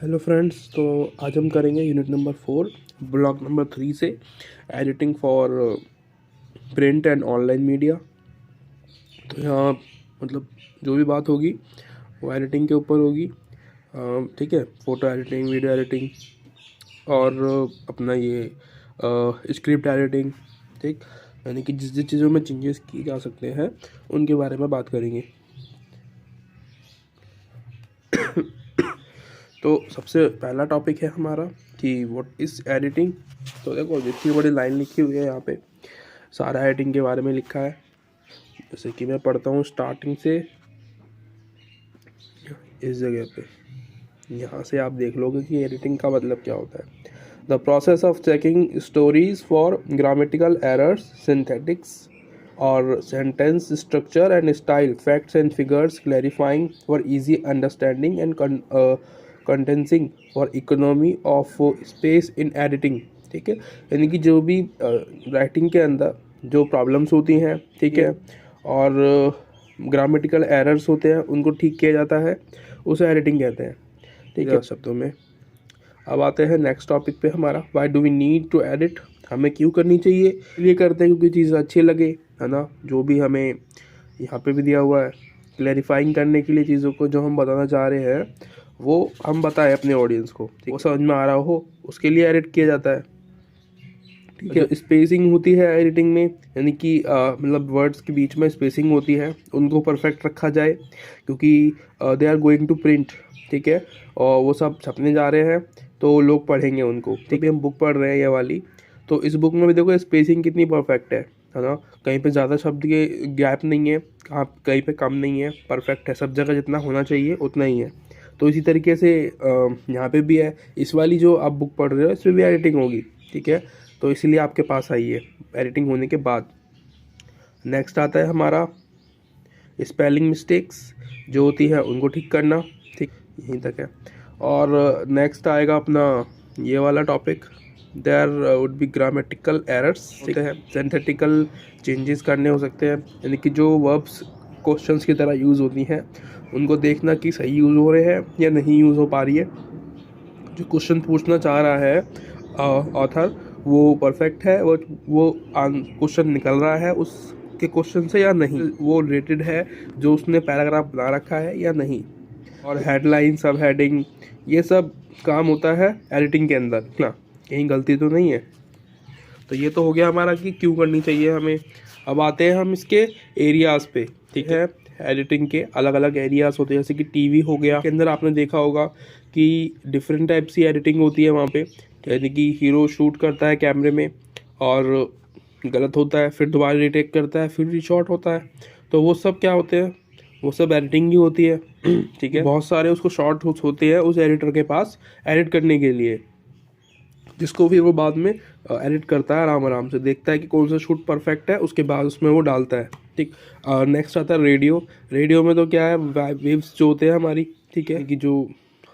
Hello friends, तो आज हम करेंगे यूनिट नंबर 4 ब्लॉक नंबर 3 से editing for print and online media. तो यहाँ मतलब जो भी बात होगी वो एडिटिंग के ऊपर होगी। ठीक है, फ़ोटो एडिटिंग, वीडियो एडिटिंग और अपना ये स्क्रिप्ट एडिटिंग। ठीक, यानी कि जिस जिस चीज़ों में चेंजेस किए जा सकते हैं उनके बारे में बात करेंगे। तो सबसे पहला टॉपिक है हमारा कि व्हाट इज़ एडिटिंग। तो देखो, जितनी बड़ी लाइन लिखी हुई है यहाँ पे सारा एडिटिंग के बारे में लिखा है। जैसे कि मैं पढ़ता हूँ स्टार्टिंग से, इस जगह पे यहाँ से आप देख लोगे कि एडिटिंग का मतलब क्या होता है। The process of checking stories for grammatical errors, synthetics और sentence structure and style, facts and figures, clarifying for easy understanding and condensing for economy of space in editing. ठीक है, यानी कि जो भी राइटिंग के अंदर जो प्रॉब्लम्स होती हैं, ठीक है, और ग्रामेटिकल एरर्स होते हैं उनको ठीक किया जाता है, उसे एडिटिंग कहते हैं। ठीक है, शब्दों में। अब आते हैं नेक्स्ट टॉपिक पे हमारा, why do we need to edit. हमें क्यों करनी चाहिए? ये करते हैं क्योंकि चीज़ अच्छी लगे, है ना। जो भी हमें यहाँ पे भी दिया हुआ है क्लैरिफाइंग करने के लिए, चीज़ों को जो हम बताना चाह रहे हैं वो हम बताएं अपने ऑडियंस को, वो समझ में आ रहा हो, उसके लिए एडिट किया जाता है। ठीक है, स्पेसिंग होती है एडिटिंग में, यानी कि मतलब वर्ड्स के बीच में स्पेसिंग होती है, उनको परफेक्ट रखा जाए क्योंकि they are going to print. ठीक है, और वो सब छपने जा रहे हैं तो लोग पढ़ेंगे उनको। ठीक है, हम बुक पढ़ रहे हैं ये वाली, तो इस बुक में भी देखो स्पेसिंग कितनी परफेक्ट है ना। कहीं पे ज़्यादा शब्द के गैप नहीं है, कहीं पे कम नहीं है, परफेक्ट है, सब जगह जितना होना चाहिए उतना ही है। तो इसी तरीके से यहाँ पे भी है। इस वाली जो आप बुक पढ़ रहे हो इसमें भी एडिटिंग होगी। ठीक है, तो इसीलिए आपके पास आई है एडिटिंग होने के बाद। नेक्स्ट आता है हमारा स्पेलिंग मिस्टेक्स जो होती है उनको ठीक करना। ठीक, यहीं तक है। और नेक्स्ट आएगा अपना ये वाला topic, there would be grammatical errors. ठीक है, सिंथेटिकल चेंजेस करने हो सकते हैं, यानी कि जो वर्ब्स क्वेश्चंस की तरह यूज़ होती हैं उनको देखना कि सही यूज़ हो रहे हैं या नहीं यूज़ हो पा रही है। जो क्वेश्चन पूछना चाह रहा है ऑथर, वो परफेक्ट है, वो क्वेश्चन निकल रहा है उसके क्वेश्चन से या नहीं, वो रिलेटेड है जो उसने पैराग्राफ बना रखा है या नहीं। और हेडलाइन, सब हेडिंग, ये सब काम होता है एडिटिंग के अंदर ना, कहीं गलती तो नहीं है। तो ये तो हो गया हमारा कि क्यों करनी चाहिए हमें। अब आते हैं हम इसके एरियाज़ पे। ठीक है, एडिटिंग के अलग अलग एरियाज़ होते हैं, जैसे कि टीवी हो गया, के अंदर आपने देखा होगा कि डिफरेंट टाइप की एडिटिंग होती है वहाँ पे। यानी कि हीरो शूट करता है कैमरे में और गलत होता है, फिर दोबारा रीटेक करता है, फिर रीशॉट होता है। तो वो सब क्या होते हैं? वो सब एडिटिंग ही होती है। ठीक है, बहुत सारे उसको शॉर्ट होते हैं उस एडिटर के पास एडिट करने के लिए, जिसको फिर वो बाद में एडिट करता है, आराम आराम से देखता है कि कौन सा शूट परफेक्ट है, उसके बाद उसमें वो डालता है। ठीक, नेक्स्ट आता है रेडियो। रेडियो में तो क्या है, वेव्स जो होते हैं हमारी, ठीक है, कि जो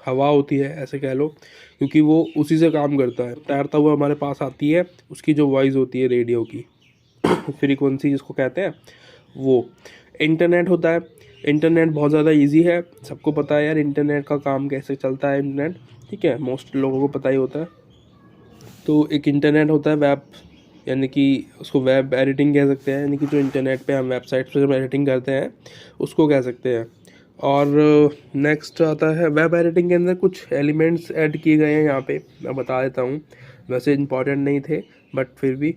हवा होती है ऐसे कह लो, क्योंकि वो उसी से काम करता है। तैरता हुआ हमारे पास आती है, उसकी जो वॉइस होती है रेडियो की फ्रीक्वेंसी जिसको कहते हैं वो। इंटरनेट होता है, इंटरनेट बहुत ज़्यादा इजी है, सबको पता है यार इंटरनेट का काम कैसे चलता है इंटरनेट। ठीक है, मोस्ट लोगों को पता ही होता है। तो एक इंटरनेट होता है वेब, यानी कि उसको वेब एडिटिंग कह सकते हैं, यानी कि जो इंटरनेट पे हम वेबसाइट पर जब एडिटिंग करते हैं उसको कह सकते हैं। और नेक्स्ट आता है वेब एडिटिंग के अंदर कुछ एलिमेंट्स ऐड किए गए हैं यहाँ पे, मैं बता देता हूँ। वैसे इंपॉर्टेंट नहीं थे बट फिर भी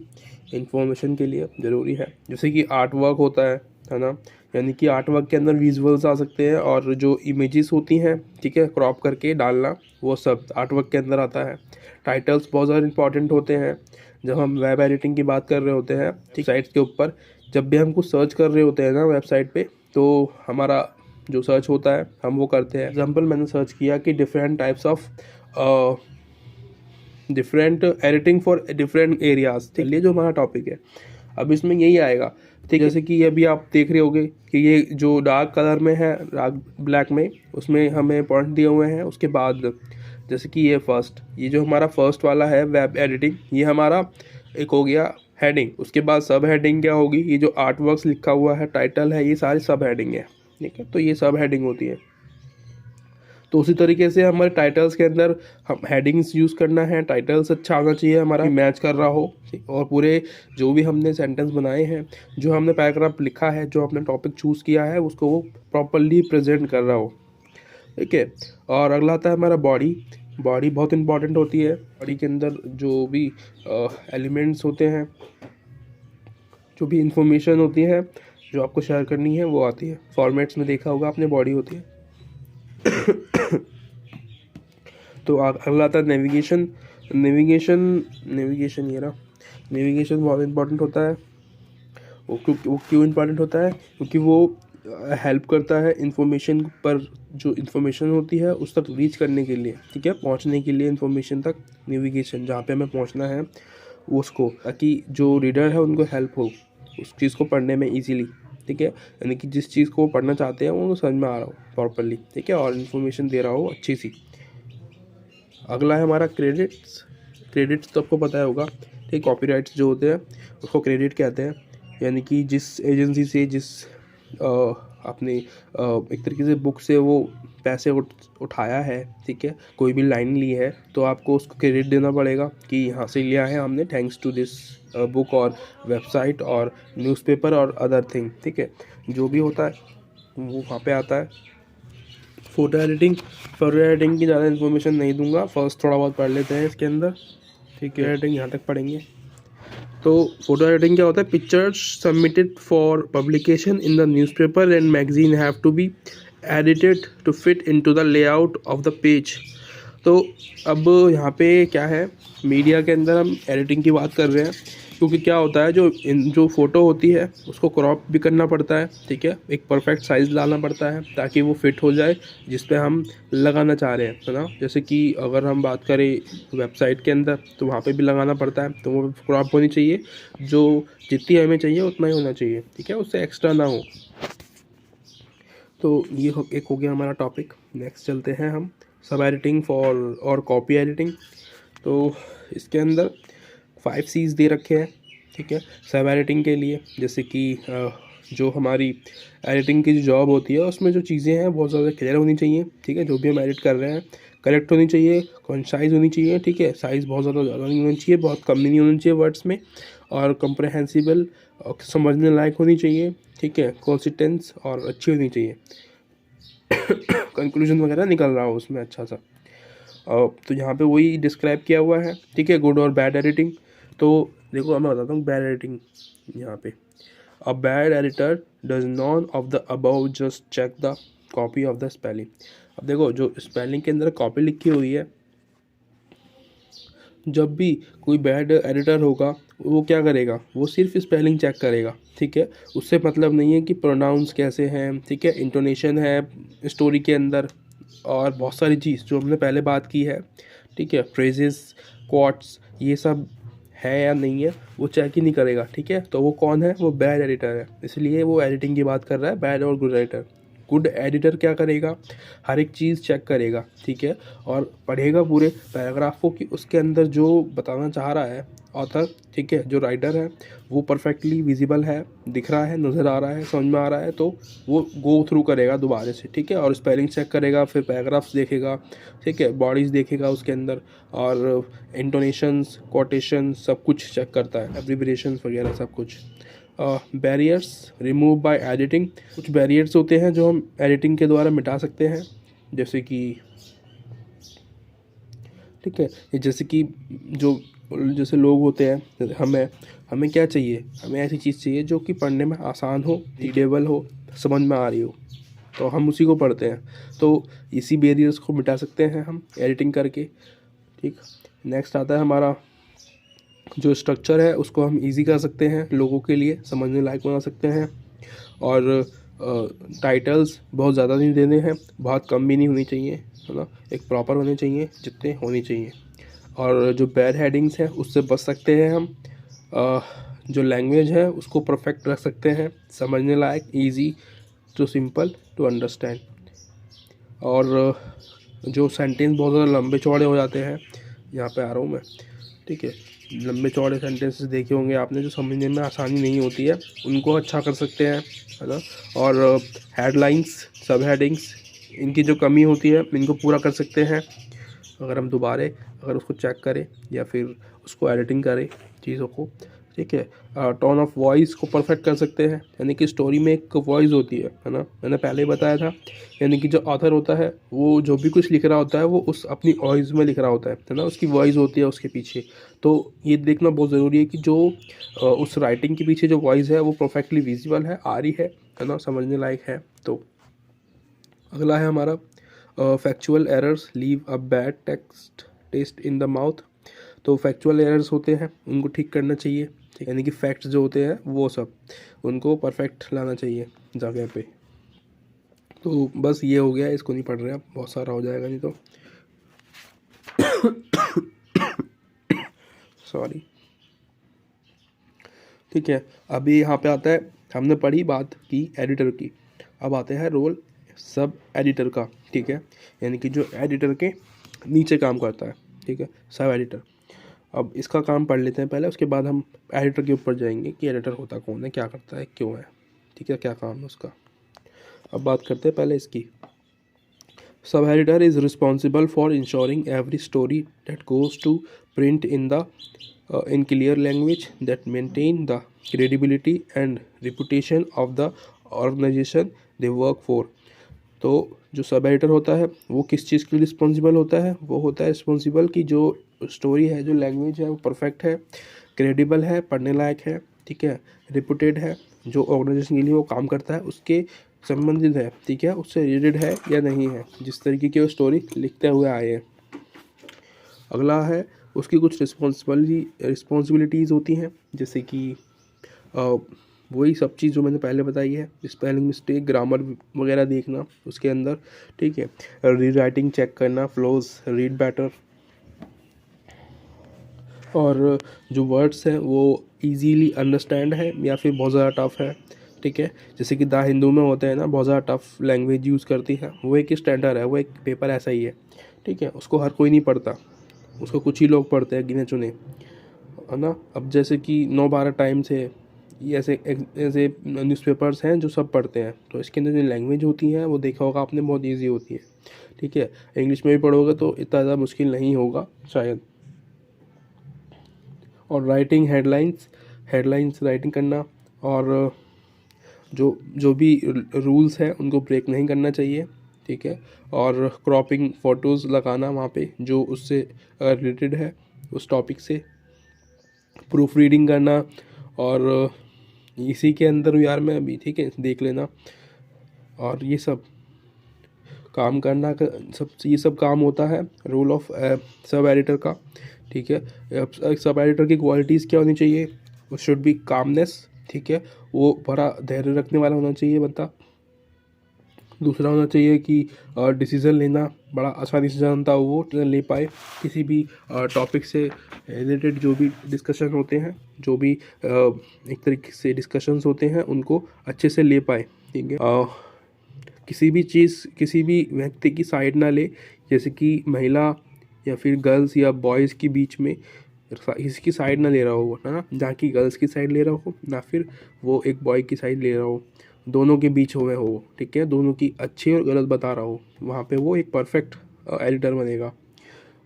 इंफॉर्मेशन के लिए ज़रूरी है। जैसे कि आर्ट वर्क होता है ना, यानी कि आर्ट वर्क के अंदर विजुअल्स आ सकते हैं और जो इमेजेस होती हैं, ठीक है, क्रॉप करके डालना, वो सब आर्ट वर्क के अंदर आता है। टाइटल्स बहुत ज़्यादा इंपॉर्टेंट होते हैं जब हम वेब एडिटिंग की बात कर रहे होते हैं, ठीक, साइट्स के ऊपर। जब भी हम कुछ सर्च कर रहे होते हैं ना वेबसाइट पे, तो हमारा जो सर्च होता है हम वो करते हैं। एग्जाम्पल मैंने सर्च किया कि different types of different editing for different areas, ठीक, ये जो हमारा टॉपिक है अब इसमें यही आएगा। ठीक, जैसे कि अभी आप देख रहे होगे कि ये जो डार्क कलर में है, डार्क ब्लैक में, उसमें हमें पॉइंट दिए हुए हैं। उसके बाद जैसे कि ये जो हमारा फर्स्ट वाला है वेब एडिटिंग, ये हमारा एक हो गया हेडिंग। उसके बाद सब हेडिंग क्या होगी, ये जो आर्ट वर्क्स लिखा हुआ है, टाइटल है, ये सारी सब हेडिंग है। ठीक है, तो ये सब हेडिंग होती है। तो उसी तरीके से हमारे टाइटल्स के अंदर हम हेडिंग्स यूज़ करना है, टाइटल्स अच्छा आना चाहिए हमारा, मैच कर रहा हो, और पूरे जो भी हमने सेंटेंस बनाए हैं, जो हमने पैराग्राफ लिखा है, जो हमने टॉपिक चूज़ किया है, उसको वो प्रॉपरली प्रेजेंट कर रहा हो, ठीक है। और अगला आता है हमारा बॉडी। बॉडी बहुत इंपॉर्टेंट होती है। बॉडी के अंदर जो भी एलिमेंट्स होते हैं, जो भी इंफॉर्मेशन होती है जो आपको शेयर करनी है, वो आती है। फॉर्मेट्स में देखा होगा आपने, बॉडी होती है। तो अगला आता है नेविगेशन। नेविगेशन ये रहा। नेविगेशन बहुत इंपॉर्टेंट होता है। वो क्यों इंपॉर्टेंट होता है? क्योंकि वो हेल्प करता है इंफॉर्मेशन पर, जो इंफॉर्मेशन होती है उस तक रीच करने के लिए, ठीक है, पहुंचने के लिए इंफॉर्मेशन तक नेविगेशन, जहाँ पे हमें पहुंचना है उसको, ताकि जो रीडर है उनको हेल्प हो उस चीज़ को पढ़ने में इजीली, ठीक है। यानी कि जिस चीज़ को वो पढ़ना चाहते हैं वो उनको समझ में आ रहा हो प्रॉपरली, ठीक है, और इन्फॉर्मेशन दे रहा हो अच्छी सी। अगला है हमारा क्रेडिट्स। क्रेडिट्स तो आपको पता होगा, ठीक। कॉपीराइट्स जो होते हैं उसको क्रेडिट कहते हैं। यानी कि जिस एजेंसी से, जिस अपने एक तरीके से बुक से वो पैसे उठाया है, ठीक है, कोई भी लाइन ली है, तो आपको उसको क्रेडिट देना पड़ेगा कि यहाँ से लिया है हमने, थैंक्स टू दिस बुक और वेबसाइट और न्यूज़पेपर और अदर थिंग, ठीक है। जो भी होता है वो वहाँ पे आता है। फ़ोटो एडिटिंग की ज़्यादा इन्फॉर्मेशन नहीं दूंगा, फर्स्ट थोड़ा बहुत पढ़ लेते हैं इसके अंदर, ठीक है। एडिटिंग यहाँ तक पढ़ेंगे। तो फोटो एडिटिंग क्या होता है? Pictures submitted for publication in the newspaper and magazine have to be edited to fit into the layout of the page. तो अब यहाँ पे क्या है, मीडिया के अंदर हम एडिटिंग की बात कर रहे हैं, क्योंकि क्या होता है, जो फ़ोटो होती है उसको क्रॉप भी करना पड़ता है, ठीक है, एक परफेक्ट साइज़ लाना पड़ता है ताकि वो फिट हो जाए जिस पे हम लगाना चाह रहे हैं, है ना। जैसे कि अगर हम बात करें वेबसाइट के अंदर, तो वहाँ पे भी लगाना पड़ता है, तो वो क्रॉप होनी चाहिए, जो जितनी हमें चाहिए उतना ही होना चाहिए, ठीक है, उससे एक्स्ट्रा ना हो। तो ये एक हो गया हमारा टॉपिक। नेक्स्ट चलते हैं हम सब एडिटिंग फॉर और कॉपी एडिटिंग। तो इसके अंदर 5 C's दे रखे हैं, ठीक है, सब एडिटिंग के लिए। जैसे कि जो हमारी एडिटिंग की जो जॉब होती है उसमें जो चीज़ें हैं बहुत ज़्यादा क्लियर होनी चाहिए, ठीक है, जो भी हम एडिट कर रहे हैं करेक्ट होनी चाहिए, कंसाइज होनी चाहिए, ठीक है, साइज़ बहुत ज़्यादा नहीं होनी चाहिए, बहुत कम भी नहीं होनी चाहिए वर्ड्स में, और कंप्रहेंसिबल, समझने लायक होनी चाहिए, ठीक है, कंसिस्टेंस और अच्छी होनी चाहिए, कंक्लूजन वगैरह निकल रहा हो उसमें अच्छा सा। तो यहाँ पे वही डिस्क्राइब किया हुआ है, ठीक है, गुड और बैड एडिटिंग। तो देखो मैं बताता हूँ बैड एडिटिंग यहाँ पे। A bad editor does none of the above, just check the copy of the spelling. अब देखो जो स्पेलिंग के अंदर कॉपी लिखी हुई है, जब भी कोई बैड एडिटर होगा वो क्या करेगा, वो सिर्फ स्पेलिंग चेक करेगा, ठीक है, उससे मतलब नहीं है कि प्रोनाउंस कैसे हैं, ठीक है, इंटोनेशन है स्टोरी के अंदर, और बहुत सारी चीज़ जो हमने पहले बात की है, ठीक है, फ्रेजेस, क्वाट्स, ये सब है या नहीं है वो चेक ही नहीं करेगा, ठीक है। तो वो कौन है? वो बैड एडिटर है। इसलिए वो एडिटिंग की बात कर रहा है, बैड और गुड एडिटर। गुड एडिटर क्या करेगा? हर एक चीज़ चेक करेगा, ठीक है, और पढ़ेगा पूरे पैराग्राफ को कि उसके अंदर जो बताना चाह रहा है ऑथर, ठीक है, जो राइटर है, वो परफेक्टली विजिबल है, दिख रहा है, नज़र आ रहा है, समझ में आ रहा है, तो वो गो थ्रू करेगा दोबारा से, ठीक है, और स्पेलिंग चेक करेगा, फिर पैराग्राफ्स देखेगा, ठीक है, बॉडीज़ देखेगा उसके अंदर, और इंटोनेशंस, कोटेशन सब कुछ चेक करता है, एब्रिविएशंस वगैरह सब कुछ। Barriers remove by editing. कुछ बैरियर्स होते हैं जो हम एडिटिंग के द्वारा मिटा सकते हैं, जैसे कि, ठीक है, जैसे कि जैसे लोग होते हैं, हमें क्या चाहिए, हमें ऐसी चीज़ चाहिए जो कि पढ़ने में आसान हो, रीडेबल हो, समझ में आ रही हो, तो हम उसी को पढ़ते हैं। तो इसी बैरियर्स को मिटा सकते हैं हम एडिटिंग करके, ठीक। नेक्स्ट आता है हमारा जो स्ट्रक्चर है, उसको हम इजी कर सकते हैं, लोगों के लिए समझने लायक बना सकते हैं, और टाइटल्स बहुत ज़्यादा नहीं देने हैं, बहुत कम भी नहीं होनी चाहिए, है ना, एक प्रॉपर होने चाहिए जितने होनी चाहिए। और जो बैड हेडिंग्स हैं उससे बच सकते हैं हम। जो लैंग्वेज है उसको परफेक्ट रख सकते हैं, समझने लायक, easy to simple to understand. और जो सेंटेंस बहुत ज़्यादा लंबे चौड़े हो जाते हैं, यहाँ पे आ रहा हूँ मैं, ठीक है, लंबे चौड़े सेंटेंसेस देखे होंगे आपने जो समझने में आसानी नहीं होती है, उनको अच्छा कर सकते हैं, है ना। और हेडलाइंस, सब हेडिंग्स, इनकी जो कमी होती है इनको पूरा कर सकते हैं अगर हम दोबारा अगर उसको चेक करें या फिर उसको एडिटिंग करें चीज़ों को, ठीक है। टोन ऑफ वॉइस को परफेक्ट कर सकते हैं, यानी कि स्टोरी में एक वॉइस होती है ना, मैंने पहले ही बताया था। यानी कि जो ऑथर होता है वो जो भी कुछ लिख रहा होता है वो उस अपनी वॉइस में लिख रहा होता है ना, उसकी वॉइस होती है उसके पीछे। तो ये देखना बहुत ज़रूरी है कि जो उस राइटिंग के पीछे जो वॉइस है वो परफेक्टली विजिबल है, आ रही है ना, समझने लायक है। तो अगला है हमारा factual errors leave a bad taste in the mouth. तो फैक्चुअल एरर्स होते हैं उनको ठीक करना चाहिए, यानी कि फैक्ट्स जो होते हैं वो सब उनको परफेक्ट लाना चाहिए जगह पे। तो बस ये हो गया, इसको नहीं पढ़ रहे आप, बहुत सारा हो जाएगा नहीं तो सॉरी। ठीक है, अभी यहाँ पे आता है, हमने पढ़ी बात की एडिटर की, अब आते हैं रोल सब एडिटर का। ठीक है, यानी कि जो एडिटर के नीचे काम करता है, ठीक है, सब एडिटर। अब इसका काम पढ़ लेते हैं पहले, उसके बाद हम एडिटर के ऊपर जाएंगे कि एडिटर होता कौन है, क्या करता है, क्यों है, ठीक है, क्या काम है उसका। अब बात करते हैं पहले इसकी। Sub editor is responsible for ensuring every story that goes to print in clear language that maintain the credibility and reputation of the organization they work for। तो जो सब एडिटर होता है वो किस चीज़ के लिए रिस्पॉन्सिबल होता है, वो होता है रिस्पॉन्सिबल कि जो स्टोरी है, जो लैंग्वेज है वो परफेक्ट है, क्रेडिबल है, पढ़ने लायक है, ठीक है, रिपुटेड है, जो ऑर्गेनाइजेशन के लिए वो काम करता है उसके संबंधित है, ठीक है, उससे रिलेटेड है या नहीं है, जिस तरीके की वो स्टोरी लिखते हुए आए हैं। अगला है उसकी कुछ रिस्पॉन्सिबिलिटीज़ होती हैं, जैसे कि वही सब चीज़ जो मैंने पहले बताई है, स्पेलिंग मिस्टेक, ग्रामर वगैरह देखना उसके अंदर, ठीक है, री राइटिंग चेक करना, फ्लोज, रीड बेटर, और जो वर्ड्स हैं वो इजीली अंडरस्टैंड है या फिर बहुत ज़्यादा टफ है, ठीक है। जैसे कि द हिंदू में होता है ना, बहुत ज़्यादा टफ लैंग्वेज यूज़ करती है, वो एक स्टैंडर्ड है, वो एक पेपर ऐसा ही है, ठीक है, उसको हर कोई नहीं पढ़ता, उसको कुछ ही लोग पढ़ते हैं, गिने चुने, है ना। अब जैसे कि 9/12 टाइम्स है, ये ऐसे ऐसे न्यूज़पेपर्स हैं जो सब पढ़ते हैं, तो इसके अंदर जो लैंग्वेज होती है वो देखा होगा आपने, बहुत इजी होती है, ठीक है। इंग्लिश में भी पढ़ोगे तो इतना ज़्यादा मुश्किल नहीं होगा शायद। और राइटिंग हेडलाइंस राइटिंग करना, और जो जो भी रूल्स हैं उनको ब्रेक नहीं करना चाहिए, ठीक है। और क्रॉपिंग फ़ोटोज़ लगाना वहाँ पे जो उससे रिलेटेड है उस टॉपिक से, प्रूफ रीडिंग करना, और इसी के अंदर यार मैं अभी, ठीक है, देख लेना, और ये सब काम करना का सब, ये सब काम होता है रोल ऑफ सब एडिटर का, ठीक है। अब सब एडिटर की क्वालिटीज़ क्या होनी चाहिए, वो शुड बी कामनेस, ठीक है, वो बड़ा धैर्य रखने वाला होना चाहिए बंदा। दूसरा होना चाहिए कि डिसीज़न लेना बड़ा आसानी से जानता हो, वो ले पाए किसी भी टॉपिक से रिलेटेड, जो भी डिस्कशन होते हैं, जो भी एक तरीके से डिस्कशंस होते हैं उनको अच्छे से ले पाए, ठीक है। किसी भी चीज़, किसी भी व्यक्ति की साइड ना ले, जैसे कि महिला या फिर गर्ल्स या बॉयज़ के बीच में इसकी साइड ना ले रहा हो, है ना, जहाँ की गर्ल्स की साइड ले रहा हो ना फिर वो एक बॉय की साइड ले रहा हो, दोनों के बीच हुए हो, ठीक है, दोनों की अच्छी और गलत बता रहा हो, वहाँ पे वो एक परफेक्ट एडिटर बनेगा।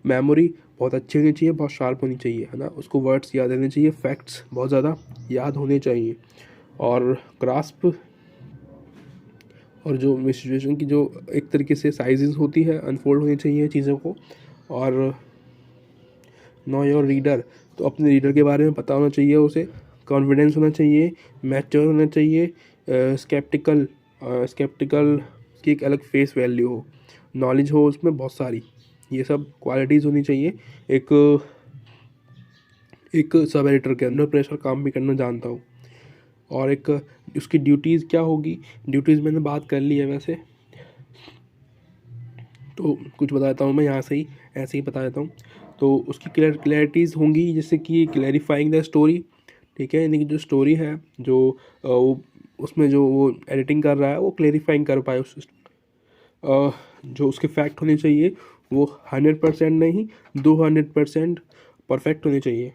मेमोरी बहुत अच्छी होनी चाहिए, बहुत शार्प होनी चाहिए, है ना, उसको वर्ड्स याद रहने चाहिए, फैक्ट्स बहुत ज़्यादा याद होने चाहिए, और ग्रास्प, और जो सिचुएशन की जो एक तरीके से साइजेस होती है अनफोल्ड होनी चाहिए चीज़ों को। और नो योर रीडर, तो अपने रीडर के बारे में पता होना चाहिए उसे, कॉन्फिडेंस होना चाहिए, मैच्योर होना चाहिए, स्केप्टिकल की एक अलग फेस वैल्यू हो, नॉलेज हो उसमें बहुत सारी, ये सब क्वालिटीज़ होनी चाहिए एक सब एडिटर के अंदर। प्रेशर काम भी करना जानता हो। और एक उसकी ड्यूटीज़ क्या होगी, ड्यूटीज़ मैंने बात कर ली है वैसे, तो कुछ बताता हूँ मैं यहाँ से ही, ऐसे ही बता देता हूँ। तो उसकी क्लैरिटीज़ होंगी, जैसे कि क्लैरिफाइंग द स्टोरी, ठीक है, यानी कि जो स्टोरी है, जो वो उसमें जो वो एडिटिंग कर रहा है वो क्लैरिफाइंग कर पाए उस जो उसके फैक्ट होने चाहिए वो 100% नहीं, 200% परफेक्ट होने चाहिए,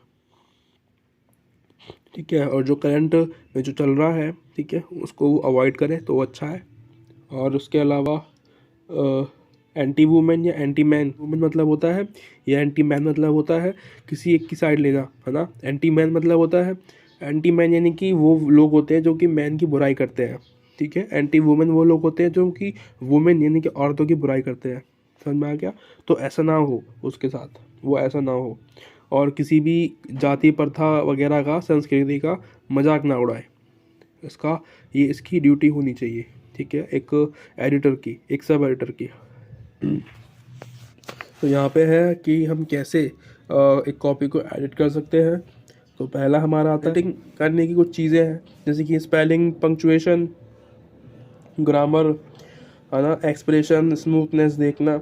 ठीक है। और जो करंट में जो चल रहा है, ठीक है, उसको अवॉइड करें तो अच्छा है। और उसके अलावा एंटी वुमेन या एंटी मैन। वुमेन मतलब होता है, या एंटी मैन मतलब होता है किसी एक की साइड लेना, है ना। एंटी मैन मतलब होता है, एंटी मैन यानी कि वो लोग होते हैं जो कि मैन की बुराई करते हैं, ठीक है। एंटी वुमेन वो लोग होते हैं जो कि वुमेन यानी कि औरतों की बुराई करते हैं। समझ में आ गया। तो ऐसा ना हो उसके साथ, वो ऐसा ना हो, और किसी भी जाति प्रथा वगैरह का, संस्कृति का मजाक ना उड़ाए। ये इसकी ड्यूटी होनी चाहिए, ठीक है, एक एडिटर की, एक सब एडिटर की। तो यहाँ पे है कि हम कैसे एक कॉपी को एडिट कर सकते हैं। तो पहला हमारा आता है एडिटिंग करने की कुछ चीज़ें हैं, जैसे कि स्पेलिंग, पंक्चुएशन, ग्रामर, है ना, एक्सप्रेशन, स्मूथनेस देखना,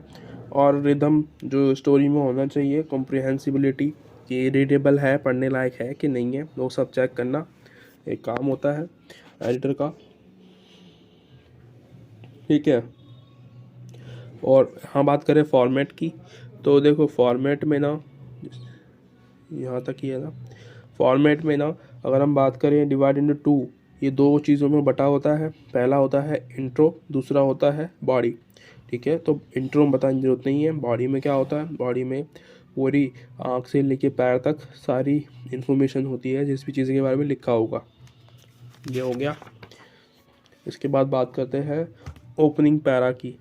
और रिदम जो स्टोरी में होना चाहिए, कॉम्प्रिहेंसिबिलिटी कि रीडेबल है, पढ़ने लायक है कि नहीं है, वो सब चेक करना एक काम होता है एडिटर का, ठीक है। और हाँ, बात करें फॉर्मेट की, तो देखो फॉर्मेट में ना, यहाँ तक ही है ना, फॉर्मेट में ना अगर हम बात करें डिवाइड इनटू टू, ये दो चीज़ों में बटा होता है। पहला होता है इंट्रो, दूसरा होता है बॉडी, ठीक है। तो इंट्रो में बताने की जरूरत नहीं है। बॉडी में क्या होता है, बॉडी में पूरी आँख से लेके पैर तक सारी इन्फॉर्मेशन होती है, जिस भी चीज़ के बारे में लिखा होगा। ये हो गया। इसके बाद बात करते हैं ओपनिंग पैरा की,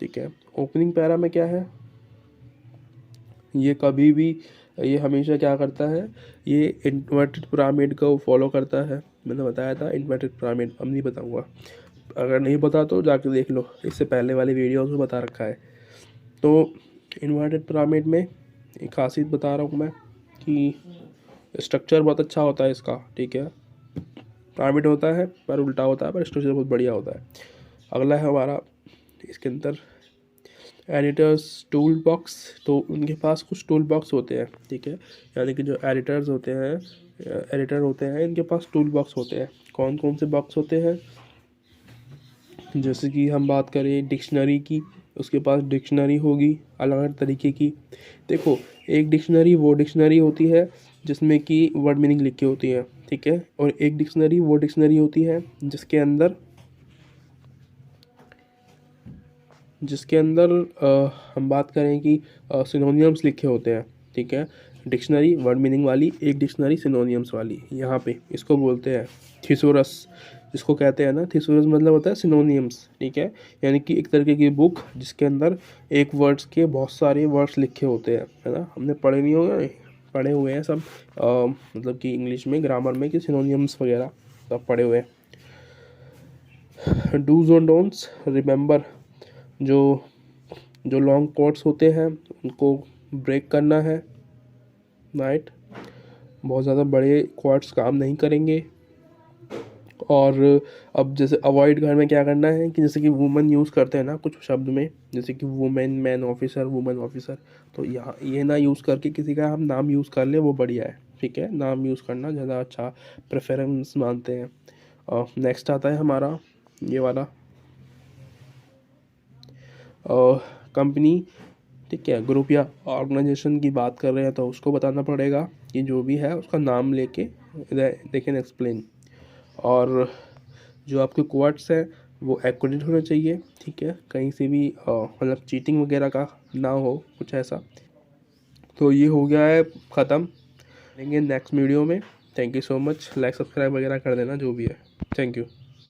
ठीक है। ओपनिंग पैरा में क्या है, ये कभी भी, ये हमेशा क्या करता है, ये इन्वर्टेड पिरामिड को फॉलो करता है। मैंने बताया था इन्वर्टेड पिरामिड, अब नहीं बताऊंगा, अगर नहीं पता तो जाके देख लो, इससे पहले वाली वीडियोस में बता रखा है। तो इन्वर्टेड पिरामिड में एक खासियत बता रहा हूँ मैं कि स्ट्रक्चर बहुत अच्छा होता है इसका, ठीक है। पिरामिड होता है पर उल्टा होता है, पर स्ट्रक्चर बहुत बढ़िया होता है। अगला है हमारा इसके अंदर एडिटर्स टूल बॉक्स। तो उनके पास कुछ टूल बॉक्स होते हैं, ठीक है, यानी कि जो एडिटर्स होते हैं, एडिटर होते हैं, इनके पास टूल बॉक्स होते हैं। कौन कौन से बॉक्स होते हैं, जैसे कि हम बात करें डिक्शनरी की, उसके पास डिक्शनरी होगी अलग अलग तरीके की। देखो, एक डिक्शनरी वो डिक्शनरी होती है जिसमें कि वर्ड मीनिंग लिखी होती है, ठीक है, और एक डिक्शनरी वो डिक्शनरी होती है जिसके अंदर हम बात करें कि सिनोनियम्स लिखे होते हैं, ठीक है। डिक्शनरी वर्ड मीनिंग वाली, एक डिक्शनरी सिनोनियम्स वाली। यहाँ पे इसको बोलते हैं थिसोरस, जिसको कहते हैं ना, थिसोरस मतलब होता है सिनोनियम्स, ठीक है। यानी कि एक तरीके की बुक जिसके अंदर एक वर्ड्स के बहुत सारे वर्ड्स लिखे होते हैं, है ना। हमने पढ़े नहीं होंगे, पढ़े हुए हैं सब, मतलब कि इंग्लिश में ग्रामर में कि सिनोनियम्स वगैरह सब पढ़े हुए हैं। डूज और डोंट्स, रिमेंबर, जो जो लॉन्ग कोट्स होते हैं उनको ब्रेक करना है, राइट। बहुत ज़्यादा बड़े कोट्स काम नहीं करेंगे। और अब जैसे अवॉइड घर में क्या करना है कि जैसे कि वुमेन यूज़ करते हैं ना कुछ शब्द में, जैसे कि women, man officer, women officer, तो यहाँ ये ना यूज़ करके किसी का हम नाम यूज़ कर ले, वो बढ़िया है, ठीक है। नाम यूज़ करना ज़्यादा अच्छा प्रेफरेंस मानते हैं। और नेक्स्ट आता है हमारा ये वाला कंपनी, ठीक है, ग्रुप या ऑर्गेनाइजेशन की बात कर रहे हैं तो उसको बताना पड़ेगा कि जो भी है उसका नाम लेके दे कैन एक्सप्लेन। और जो आपके कोड्स हैं वो एक्यूरेट होने चाहिए, ठीक है, कहीं से भी मतलब चीटिंग वगैरह का ना हो कुछ ऐसा। तो ये हो गया है ख़त्म, मिलेंगे नेक्स्ट वीडियो में। Thank you so much, like subscribe वगैरह कर देना जो भी है। Thank you.